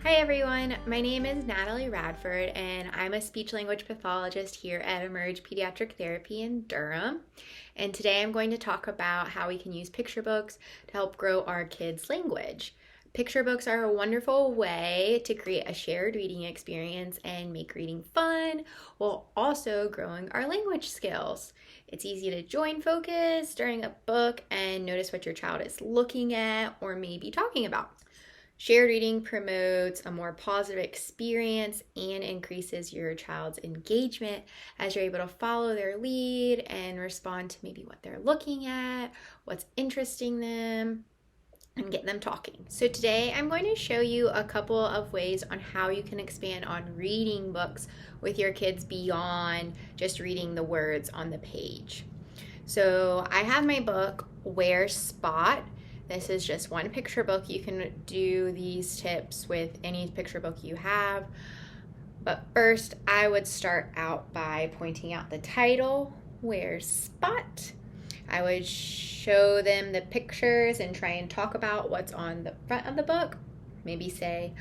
Hi everyone, my name is Natalie Radford and I'm a speech language pathologist here at Emerge Pediatric Therapy in Durham. And today I'm going to talk about how we can use picture books to help grow our kids' language. Picture books are a wonderful way to create a shared reading experience and make reading fun while also growing our language skills. It's easy to join focus during a book and notice what your child is looking at or maybe talking about. Shared reading promotes a more positive experience and increases your child's engagement as you're able to follow their lead and respond to maybe what they're looking at, what's interesting them, and get them talking. So today I'm going to show you a couple of ways on how you can expand on reading books with your kids beyond just reading the words on the page. So I have my book, Where's Spot? This is just one picture book. You can do these tips with any picture book you have. But first, I would start out by pointing out the title, Where's Spot? I would show them the pictures and try and talk about what's on the front of the book. Maybe say,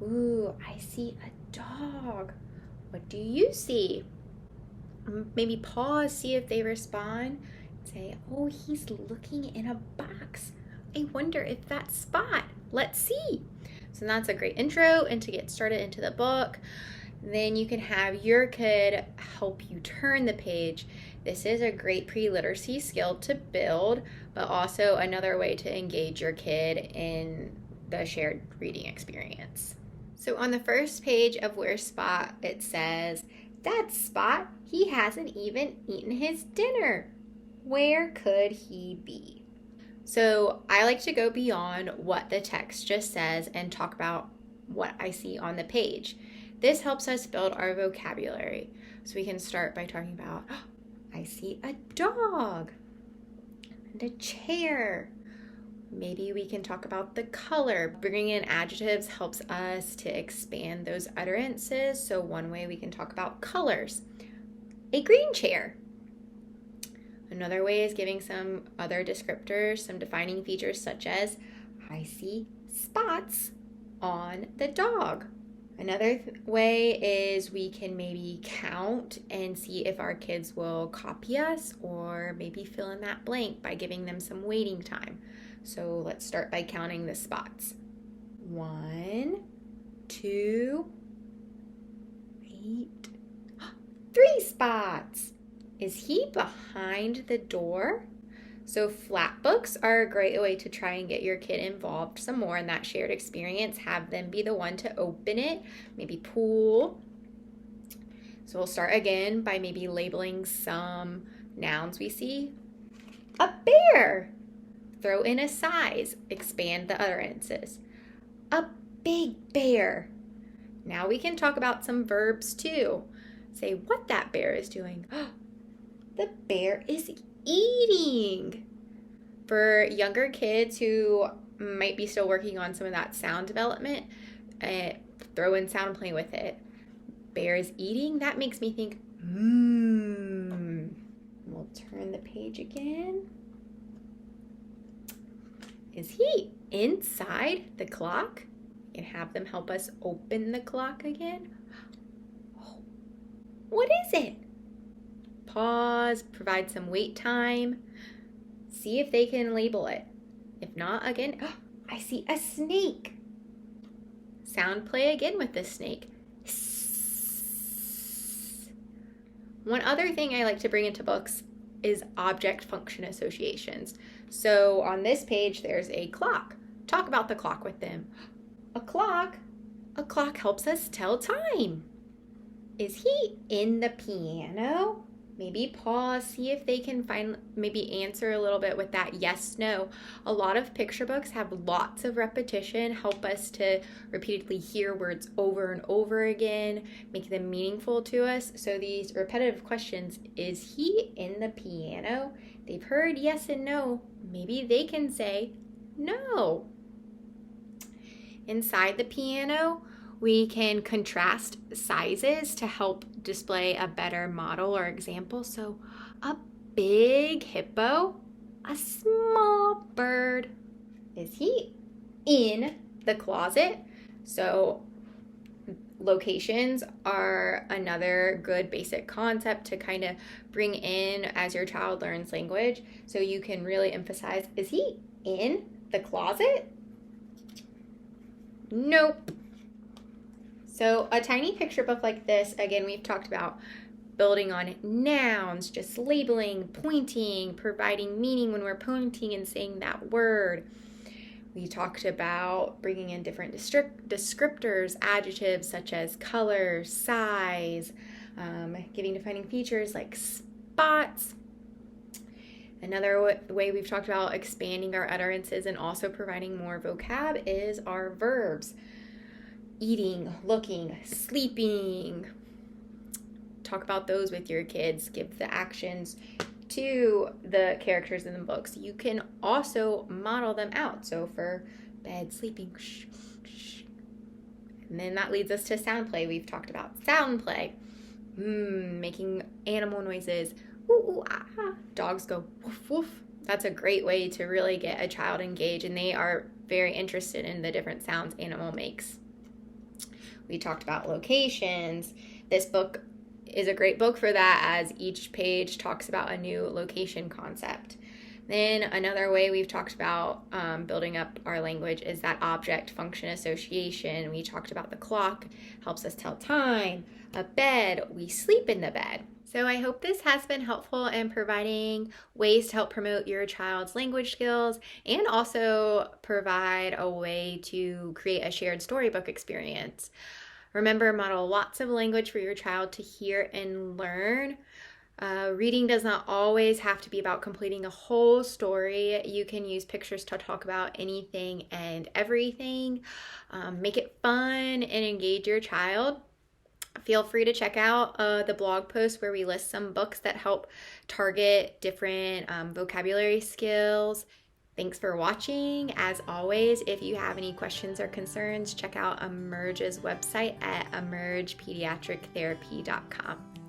ooh, I see a dog. What do you see? Maybe pause, see if they respond. Say, oh, he's looking in a box. I wonder if that's Spot. Let's see. So that's a great intro and to get started into the book. Then you can have your kid help you turn the page. This is a great pre-literacy skill to build, but also another way to engage your kid in the shared reading experience. So on the first page of Where's Spot, it says, "That's Spot. He hasn't even eaten his dinner. Where could he be?" So I like to go beyond what the text just says and talk about what I see on the page. This helps us build our vocabulary. So we can start by talking about, oh, I see a dog and a chair. Maybe we can talk about the color. Bringing in adjectives helps us to expand those utterances. So one way we can talk about colors. A green chair. Another way is giving some other descriptors, some defining features such as, I see spots on the dog. Another way is we can maybe count and see if our kids will copy us or maybe fill in that blank by giving them some waiting time. So let's start by counting the spots. 1, 2, 8, 3 spots. Is he behind the door? So flat books are a great way to try and get your kid involved some more in that shared experience. Have them be the one to open it, maybe pull. So we'll start again by maybe labeling some nouns we see. A bear. Throw in a size, expand the utterances. A big bear. Now we can talk about some verbs too. Say what that bear is doing. The bear is eating. For younger kids who might be still working on some of that sound development, throw in sound play with it. Bear is eating, that makes me think, We'll turn the page again. Is he inside the clock? And have them help us open the clock again. Oh, what is it? Pause, provide some wait time, see if they can label it. If not, again, oh, I see a snake. Sound play again with the snake. One other thing I like to bring into books is object function associations. So on this page, there's a clock. Talk about the clock with them. A clock helps us tell time. Is he in the piano? Maybe pause, see if they can maybe answer a little bit with that yes, no. A lot of picture books have lots of repetition, help us to repeatedly hear words over and over again, make them meaningful to us. So these repetitive questions, is he in the piano? They've heard yes and no. Maybe they can say no. Inside the piano, we can contrast sizes to help display a better model or example. So a big hippo, a small bird. Is he in the closet? So locations are another good basic concept to kind of bring in as your child learns language. So you can really emphasize, is he in the closet? Nope. So a tiny picture book like this, again, we've talked about building on nouns, just labeling, pointing, providing meaning when we're pointing and saying that word. We talked about bringing in different descriptors, adjectives such as color, size, giving defining features like spots. Another way we've talked about expanding our utterances and also providing more vocab is our verbs. Eating, looking, sleeping. Talk about those with your kids. Give the actions to the characters in the books. You can also model them out. So for bed, sleeping, shh, shh. And then that leads us to sound play. We've talked about sound play. Making animal noises. Ooh, ooh, ah, ah. Dogs go woof, woof. That's a great way to really get a child engaged, and they are very interested in the different sounds animal makes. We talked about locations. This book is a great book for that, as each page talks about a new location concept. Then another way we've talked about building up our language is that object function association. We talked about the clock, helps us tell time. A bed, we sleep in the bed. So I hope this has been helpful in providing ways to help promote your child's language skills and also provide a way to create a shared storybook experience. Remember, model lots of language for your child to hear and learn. Reading does not always have to be about completing a whole story. You can use pictures to talk about anything and everything. Make it fun and engage your child. Feel free to check out the blog post where we list some books that help target different vocabulary skills. Thanks for watching. As always, if you have any questions or concerns, check out Emerge's website at emergepediatrictherapy.com.